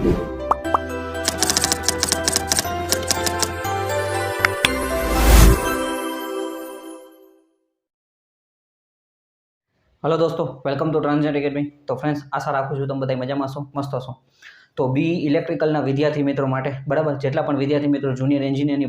Hello दोस्तों, welcome to ट्रांजेंट academy. तो friends, आशा राखું છું તમે બધા મજામાં હશો, મસ્ત હશો। તો બી ઇલેક્ટ્રિકલના વિદ્યાર્થી મિત્રો માટે બરાબર, જેટલા પણ વિદ્યાર્થી મિત્રો જુનિયર એન્જિનિયરની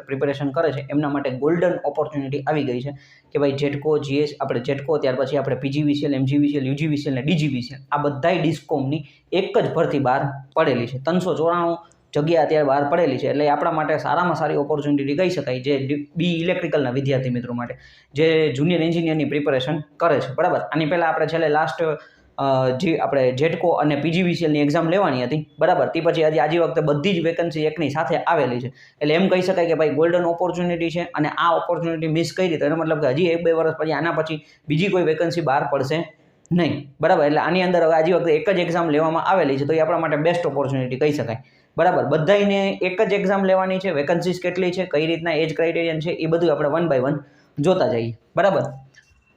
પ્રિપેરેશન કરે છે એમના માટે ગોલ્ડન ઓપોર્ચ્યુનિટી આવી ગઈ છે કે ભાઈ જેટકો, જીએસ, આપણે જેટકો, ત્યાર પછી આપણે પીજીવીસીએલ, એમજીવીસીએલ, યુજીવીસીએલ ને ડીજીવીસીએલ આ બધાય ડિસ્કોમની એક જ ભરતી બહાર પડેલી છે। 394 જગ્યા અત્યારે બહાર પડેલી છે, એટલે આપણા માટે સારામાં સારી ઓપોર્ચ્યુનિટી કહી શકાય જે બી ઇલેક્ટ્રિકલના વિદ્યાર્થી મિત્રો માટે જે જુનિયર એન્જિનિયરની પ્રિપેરેશન કરે છે બરાબર। આની પહેલાં આપણે છેલ્લે લાસ્ટ જે આપણે જેટકો અને પીજીવીસીએલની એક્ઝામ લેવાની હતી બરાબર, તે પછી આજે વખતે બધી જ વેકન્સી એકની સાથે આવેલી છે, એટલે એમ કહી શકાય કે ભાઈ ગોલ્ડન ઓપોર્ચ્યુનિટી છે અને આ ઓપોર્ચ્યુનિટી મિસ કરી રીતે એનો મતલબ કે હજી 1-2 વર્ષ પછી આના પછી બીજી કોઈ વેકન્સી બહાર પડશે નહીં બરાબર। એટલે આની અંદર હવે આજે વખતે એક જ એક્ઝામ લેવામાં આવેલી છે, તો એ આપણા માટે બેસ્ટ ઓપોર્ચ્યુનિટી કહી શકાય બરાબર। બધાને એક જ એક્ઝામ લેવાની છે, વેકન્સીસ કેટલી છે, કઈ રીતના એજ ક્રાઇટેરિયન છે, એ બધું આપણે 1 બાય 1 જોતા જઈએ બરાબર।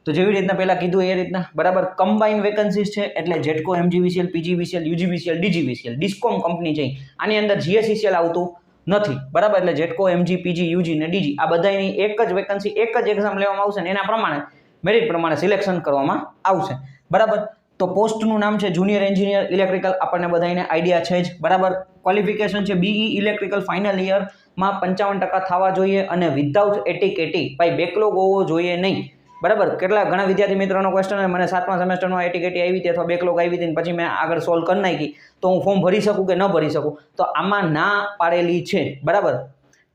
તો જેવી રીતના પહેલાં કીધું એ રીતના બરાબર, કમ્બાઇન વેકન્સીસ છે, એટલે GETCO, MGVCL, PGVCL, UGVCL, DGVCL discom company છે, આની અંદર જીએસઈસીએલ આવતું નથી બરાબર। એટલે જેટકો, એમજી, પીજી, યુજી ને ડીજી આ બધાની એક જ વેકન્સી એક જ એક્ઝામ લેવામાં આવશે ને એના પ્રમાણે મેરિટ પ્રમાણે સિલેક્શન કરવામાં આવશે બરાબર। તો પોસ્ટનું નામ છે જુનિયર એન્જિનિયર ઇલેક્ટ્રિકલ, આપણને બધાને આઈડિયા છે જ બરાબર। ક્વોલિફિકેશન છે બીઈ ઇલેક્ટ્રિકલ ફાઇનલ યરમાં 55% થવા જોઈએ અને વિધાઉટ એટીકેટી, ભાઈ બેકલોગ હોવો જોઈએ નહીં બરાબર। ઘણા વિદ્યાર્થી મિત્રોનો ક્વેશ્ચન મને 7મા સેમેસ્ટરમાં એટીકેટી આવી હતી અથવા બેકલોગ આવી હતી પછી મેં આગળ સોલ્વ કરી નાખી, તો હું ફોર્મ ભરી શકું કે ન ભરી શકું? તો આમાં ના પાડેલી છે બરાબર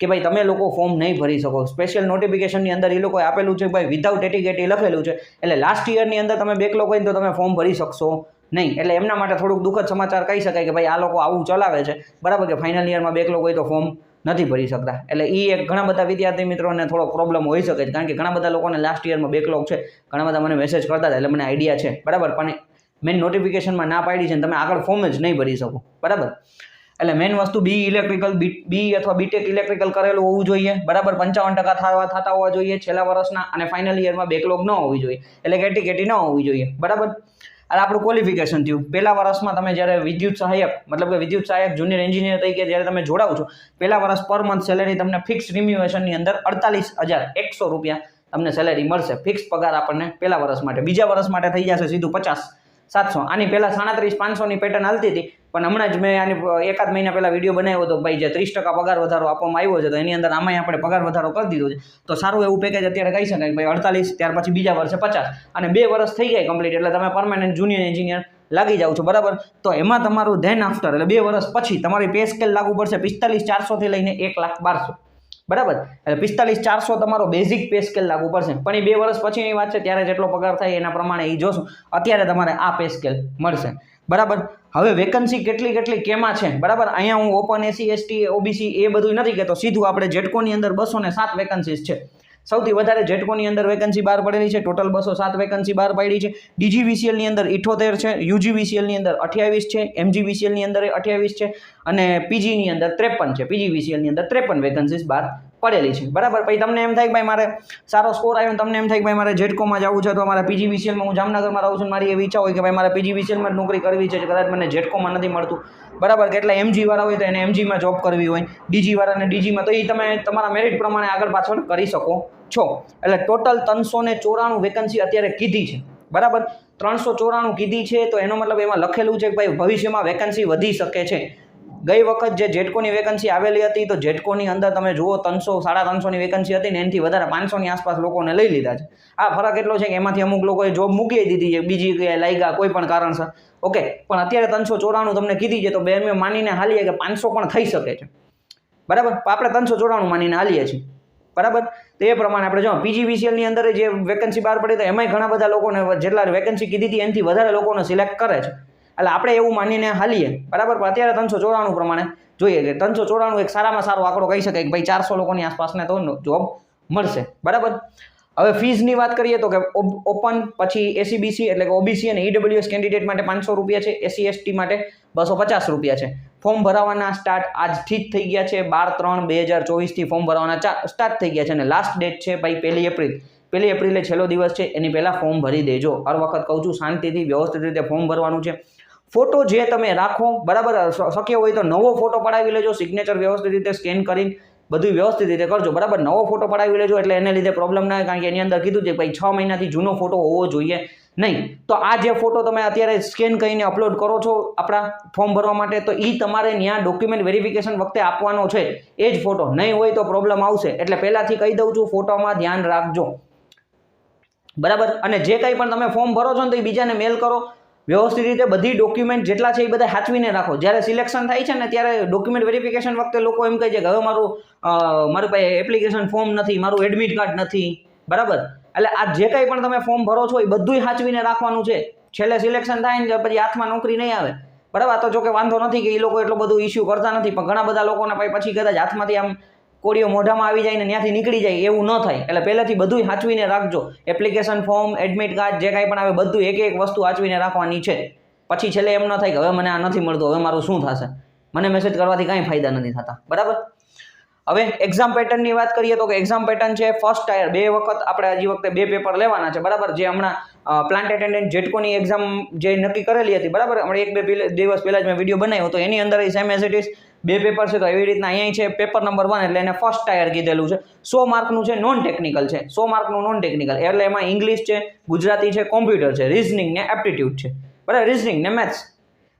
કે ભાઈ તમે લોકો ફોર્મ નહીં ભરી શકો। સ્પેશિયલ નોટિફિકેશનની અંદર એ લોકોએ આપેલું છે ભાઈ વિધાઉટ એટીકેટી લખેલું છે, એટલે લાસ્ટ યરની અંદર તમે બેકલોગ હોય તો તમે ફોર્મ ભરી શકશો નહીં, એટલે એમના માટે થોડુંક દુઃખદ સમાચાર કહી શકાય કે ભાઈ આ લોકો આવું ચલાવે છે બરાબર કે ફાઇનલ યરમાં બેકલોગ હોય તો ફોર્મ નથી ભરી શકતા, એટલે એ એક ઘણા બધા વિદ્યાર્થી મિત્રોને થોડો પ્રોબ્લેમ હોઈ શકે છે, કારણ કે ઘણા બધા લોકોને લાસ્ટ યરમાં બેકલોગ છે, ઘણા બધા મને મેસેજ કરતા હતા, એટલે મને આઈડિયા છે બરાબર। પણ મેન નોટિફિકેશનમાં ના પાડી છે ને તમે આગળ ફોર્મ જ નહીં ભરી શકો બરાબર। એટલે મેન વસ્તુ બી ઇલેક્ટ્રિકલ, બી અથવા બીટેક ઇલેક્ટ્રિકલ કરેલું હોવું જોઈએ બરાબર, 55% થતા હોવા જોઈએ છેલ્લા વર્ષના, અને ફાઇનલ યરમાં બેકલોગ ન હોવી જોઈએ, એટલે કેટી ન હોવી જોઈએ બરાબર। અને આપણું ક્વોલિફિકેશન થયું પહેલા વર્ષમાં તમે જ્યારે વિદ્યુત સહાયક જુનિયર એન્જિનિયર તરીકે જ્યારે તમે જોડાવ છો, પહેલા વર્ષ પર મંથ સેલેરી તમને ફિક્સ રિમ્યુનેશનની અંદર 48,100 રૂપિયા તમને સેલેરી મળશે, ફિક્સ પગાર આપણને પહેલા વર્ષ માટે। બીજા વર્ષ માટે થઈ જશે સીધું 50,700, આની પહેલાં 37,500ની પેટર્ન હાલતી હતી, પણ હમણાં જ મેં આની એકાદ મહિના પહેલાં વિડીયો બનાવ્યો હતો ભાઈ જે 30% પગાર વધારો આપવામાં આવ્યો છે, તો એની અંદર આમાંય આપણે પગાર વધારો કરી દીધો છે, તો સારું એવું પેકેજ અત્યારે કહી શકાય ભાઈ 48, ત્યાર પછી બીજા વર્ષે 50 અને 2 વર્ષ થઈ જાય કમ્પ્લીટ, એટલે તમે પરમાનન્ટ જુનિયર એન્જિનિયર લાગી જાવ છો બરાબર। તો એમાં તમારું ધેન આફ્ટર એટલે 2 વર્ષ પછી તમારી પે સ્કેલ લાગુ પડશે 45,400 થી લઈને 1,12,000 બરાબર, એટલે 45,400 તમારો બેઝિક પે સ્કેલ લાગુ પડશે, પણ એ 2 વર્ષ પછીની વાત છે, ત્યારે જેટલો પગાર થાય એના પ્રમાણે એ જોશું, અત્યારે તમારે આ પે સ્કેલ મળશે બરાબર। હવે વેકન્સી કેટલી કેમાં છે બરાબર, અહીંયા હું ઓપન એસસી, એસટી, ઓબીસી એ બધું નથી કહેતો, સીધું આપણે જેટકોની અંદર 207 વેકન્સીસ છે, સૌથી વધારે જેટકોની અંદર વેકન્સી બહાર પડેલી છે, ટોટલ 207 વેકન્સી બહાર પાડી છે। ડીજીવીસીએલની અંદર 78 છે, યુજીવીસીએલની અંદર 28 છે, એમજીવીસીએલની અંદર 28 છે અને પીજીની અંદર 53 છે, પીજીવીસીએલની અંદર 53 વેકન્સીસ બહાર પડેલી છે બરાબર। પછી તમને એમ થાય કે ભાઈ મારે સારો સ્કોર આવ્યો, તમને એમ થાય કે ભાઈ મારે જેટકોમાં જવું છે, તો મારે પીજીવીસીએલમાં, હું જામનગરમાં રહું છું, મારી એવી ઈચ્છા હોય કે ભાઈ મારે પીજીવીસીએલમાં જ નોકરી કરવી છે, કદાચ મને જેટકોમાં નથી મળતું બરાબર, કેટલા એમજી વાળા હોય તો એને એમજીમાં જોબ કરવી હોય, ડીજી વાળાને ડીજીમાં, તો એ તમે તમારા મેરિટ પ્રમાણે આગળ પાછળ કરી શકો છો। એટલે ટોટલ 394 વેકન્સી અત્યારે કીધી છે બરાબર, 394 કીધી છે, તો એનો મતલબ એમાં લખેલું છે કે ભાઈ ભવિષ્યમાં વેકન્સી વધી શકે છે। ગઈ વખત જે જેટકોની વેકન્સી આવેલી હતી, તો જેટકોની અંદર તમે જુઓ 300, 350ની વેકન્સી હતી ને એનાથી વધારે 500ની આસપાસ લોકોને લઈ લીધા છે। આ ફરક એટલો છે કે એમાંથી અમુક લોકોએ જોબ મૂકી દીધી છે, બીજી કઈ લાગ્યા કોઈ પણ કારણસર ઓકે, પણ અત્યારે 394 તમને કીધી છે, તો બે મેં માનીને હાલીએ કે 500 પણ થઈ શકે છે બરાબર, આપણે 394 માનીને હાલીએ છીએ બરાબર। તો એ પ્રમાણે આપણે જો પીજીવીસીએલની અંદર જે વેકન્સી બહાર પડી, તો એમાંય ઘણા બધા લોકોને જેટલા વેકન્સી કીધી હતી એનાથી વધારે લોકોને સિલેક્ટ કરે છે, એટલે આપણે એવું માનીને હાલીએ બરાબર। પણ અત્યારે 394 પ્રમાણે જોઈએ કે 394 એક સારામાં સારો આંકડો કહી શકાય કે ભાઈ 400 લોકોની આસપાસને તો જોબ મળશે બરાબર। હવે ફીઝની વાત કરીએ તો કે ઓપન, પછી એસીબીસી એટલે કે ઓબીસી અને ઈડબ્લ્યુએસ કેન્ડિડેટ માટે 500 રૂપિયા છે, એસસી એસટી માટે 250 રૂપિયા છે। ફોર્મ ભરાવાના સ્ટાર્ટ આજથી જ થઈ ગયા છે, 12/3/2024 ફોર્મ ભરવાના સ્ટાર્ટ થઈ ગયા છે, અને લાસ્ટ ડેટ છે ભાઈ 1 એપ્રિલ, 1 એપ્રિલે છેલ્લો દિવસ છે, એની પહેલાં ફોર્મ ભરી દેજો। હર વખત કહું છું શાંતિથી વ્યવસ્થિત રીતે ફોર્મ ભરવાનું છે। ફોટો જે તમે રાખો, બરાબર, શક્ય હોય તો નવો ફોટો પડાવી લેજો, સિગ્નેચર વ્યવસ્થિત રીતે સ્કેન કરીને બધું વ્યવસ્થિત રીતે કરજો, બરાબર. નવો ફોટો પડાવી લેજો એટલે એને લીધે પ્રોબ્લેમ ના આવે, કારણ કે એની અંદર કીધું છે ભાઈ 6 મહિનાથી જૂનો ફોટો હોવો જોઈએ નહીં. તો આ જે ફોટો તમે અત્યારે સ્કેન કરીને અપલોડ કરો છો આપણા ફોર્મ ભરવા માટે, તો એ તમારે ત્યાં ડોક્યુમેન્ટ વેરિફિકેશન વખતે આપવાનો છે એ જ ફોટો. નહીં હોય તો પ્રોબ્લેમ આવશે, એટલે પહેલાથી કહી દઉં છું, ફોટોમાં ધ્યાન રાખજો, બરાબર. અને જે કંઈ પણ તમે ફોર્મ ભરો છો ને તો એ બીજાને મેલ કરો, વ્યવસ્થિત રીતે બધી ડોક્યુમેન્ટ જેટલા છે એ બધા સાચવીને રાખો. જ્યારે સિલેક્શન થાય છે ને ત્યારે ડોક્યુમેન્ટ વેરિફિકેશન વખતે લોકો એમ કહે છે કે હવે મારું પાસે એપ્લિકેશન ફોર્મ નથી, મારું એડમિટ કાર્ડ નથી, બરાબર. એટલે આ જે કંઈ પણ તમે ફોર્મ ભરો છો એ બધું સાચવીને રાખવાનું છે. છેલ્લે સિલેક્શન થાય ને પછી હાથમાં નોકરી નહીં આવે, બરાબર. તો જો કે વાંધો નથી કે એ લોકો એટલું બધું ઇસ્યુ કરતા નથી, પણ ઘણા બધા લોકોને પછી કદાચ હાથમાંથી આમ કોડીઓ મોઢામાં આવી જાય ને ત્યાંથી નીકળી જાય, એવું ન થાય. એટલે પહેલાથી બધું સાચવીને રાખજો. એપ્લિકેશન ફોર્મ, એડમિટ કાર્ડ, જે કાંઈ પણ આવે બધું એક એક વસ્તુ સાચવીને રાખવાની છે. પછી છેલ્લે એમ ન થાય કે હવે મને આ નથી મળતું, હવે મારું શું થશે, મને મેસેજ કરવાથી કાંઈ ફાયદા નથી થતા, બરાબર. હવે એક્ઝામ પેટર્નની વાત કરીએ તો કે એક્ઝામ પેટર્ન છે ફર્સ્ટ ટાયર, 2 વખત આપણે હજી વખતે 2 પેપર લેવાના છે, બરાબર. જે હમણાં પ્લાન્ટ એટેન્ડન્ટ જેટકોની એક્ઝામ જે નક્કી કરેલી હતી, બરાબર, હમણાં 1-2 દિવસ પહેલાં જ મેં વિડીયો બનાવ્યો તો એની અંદર same as it is 2 paper છે. તો એવી રીતના અહીંયા છે પેપર નંબર 1, એટલે એને ફર્સ્ટ ટાયર કીધેલું છે. 100 માર્કનું છે, નોન ટેકનિકલ છે, 100 માર્કનું નોન ટેકનિકલ, એટલે એમાં ઇંગ્લિશ છે, ગુજરાતી છે, કોમ્પ્યુટર છે, રિઝનિંગ ને એપ્ટિટ્યૂડ છે, બરાબર. રિઝનિંગ ને મેથ્સ.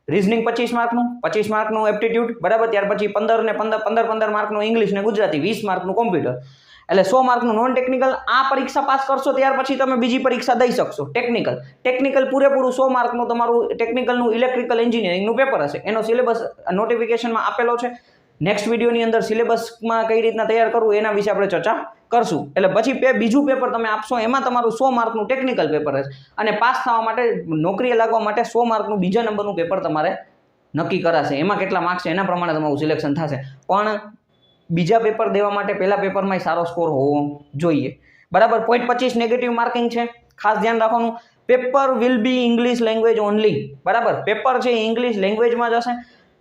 રિઝનિંગ 25 માર્કનું, 25 માર્કનું એપ્ટિટ્યૂડ, બરાબર. ત્યાર પછી 15 માર્કનું ઇંગ્લિશ ને ગુજરાતી, 20 માર્કનું કોમ્પ્યુટર, એટલે 100 માર્કનું નોન ટેકનિકલ. આ પરીક્ષા પાસ કરશો ત્યાર પછી તમે બીજી પરીક્ષા દઈ શકશો, ટેકનિકલ પૂરેપૂરું 100 માર્કનું તમારું ટેકનિકલનું ઇલેક્ટ્રિકલ એન્જિનિયરિંગનું પેપર હશે. એનો સિલેબસ નોટિફિકેશનમાં આપેલો છે. નેક્સ્ટ વિડીયોની અંદર સિલેબસમાં કઈ રીતના તૈયાર કરવું એના વિશે આપણે ચર્ચા કરશું. એટલે પછી બીજું પેપર તમે આપશો એમાં તમારું 100 માર્કનું ટેકનિકલ પેપર હશે, અને પાસ થવા માટે, નોકરીએ લાગવા માટે 100 માર્કનું બીજા નંબરનું પેપર તમારે નક્કી કરાશે. એમાં કેટલા માર્ક્સ છે એના પ્રમાણે તમારું સિલેક્શન થશે. પણ બીજા પેપર દેવા માટે પહેલા પેપરમાં સારો સ્કોર હોવો જોઈએ, બરાબર. 0.25 નેગેટિવ માર્કિંગ છે, ખાસ ધ્યાન રાખવાનું. Paper will be English language only, બરાબર. પેપર છે એ ઇંગ્લિશ લેંગ્વેજમાં જ હશે.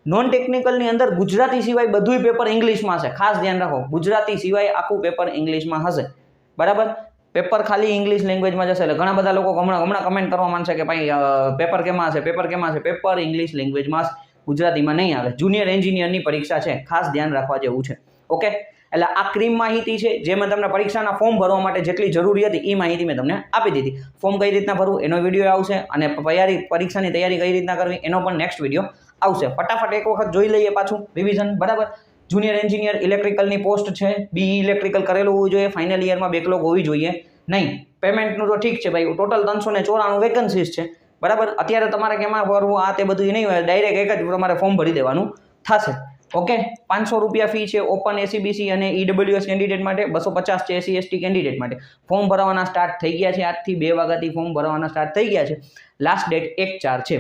નોન ટેકનિકલની અંદર ગુજરાતી સિવાય બધું પેપર ઇંગ્લિશમાં હશે, ખાસ ધ્યાન રાખો. ગુજરાતી સિવાય આખું પેપર ઇંગ્લિશમાં હશે, બરાબર. પેપર ખાલી ઇંગ્લિશ લેંગ્વેજમાં જશે. એટલે ઘણા બધા લોકો હમણાં કમેન્ટ કરવા માંડશે કે ભાઈ પેપર કેમાં હશે, પેપર ઇંગ્લિશ લેંગ્વેજમાં હશે, ગુજરાતીમાં નહીં આવે. જુનિયર એન્જિનિયરની પરીક્ષા છે, ખાસ ધ્યાન રાખવા જેવું છે, ઓકે. એટલે આ ક્રીમ માહિતી છે જે મેં તમને પરીક્ષાના ફોર્મ ભરવા માટે જેટલી જરૂરી હતી એ માહિતી મેં તમને આપી દીધી. ફોર્મ કઈ રીતના ભરવું એનો વિડીયો આવશે, અને પરીક્ષાની તૈયારી કઈ રીતના કરવી એનો પણ નેક્સ્ટ વિડીયો આવશે. ફટાફટ એક વખત જોઈ લઈએ પાછું રિવિઝન, બરાબર. જુનિયર એન્જિનિયર ઇલેક્ટ્રિકલની પોસ્ટ છે, BE ઇલેક્ટ્રિકલ કરેલું હોવું જોઈએ, ફાઇનલ યરમાં બેકલોગ હોવી જોઈએ નહીં. પેમેન્ટનું તો ઠીક છે ભાઈ, ટોટલ 394 વેકન્સીઝ છે, બરાબર. અત્યારે તમારે કેમાં ભરવું આ તે બધું નહીં હોય, ડાયરેક્ટ એક જ તમારે ફોર્મ ભરી દેવાનું થશે, ઓકે. 500 રૂપિયા ફી છે ઓપન ACBC અને EWS કેન્ડિડેટ માટે, 250 છે SC ST કેન્ડિડેટ માટે. ફોર્મ ભરવાના સ્ટાર્ટ થઈ ગયા છે, આજથી 2 વાગ્યાથી ફોર્મ ભરવાના સ્ટાર્ટ થઈ ગયા છે. લાસ્ટ ડેટ 1/4 છે,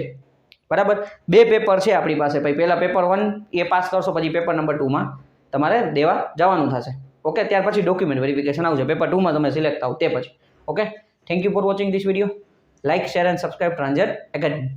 બરાબર. 2 પેપર છે આપણી પાસે ભાઈ. પહેલા પેપર 1 એ પાસ કરશો પછી પેપર નંબર 2માં તમારે દેવા જવાનું થશે, ઓકે. ત્યાર પછી ડોક્યુમેન્ટ વેરિફિકેશન આવશે પેપર 2માં તમે સિલેક્ટ થાવ તે પછી, okay. Thank you for watching this video. Like, share and subscribe ટ્રાન્ઝેટ એકેડમી.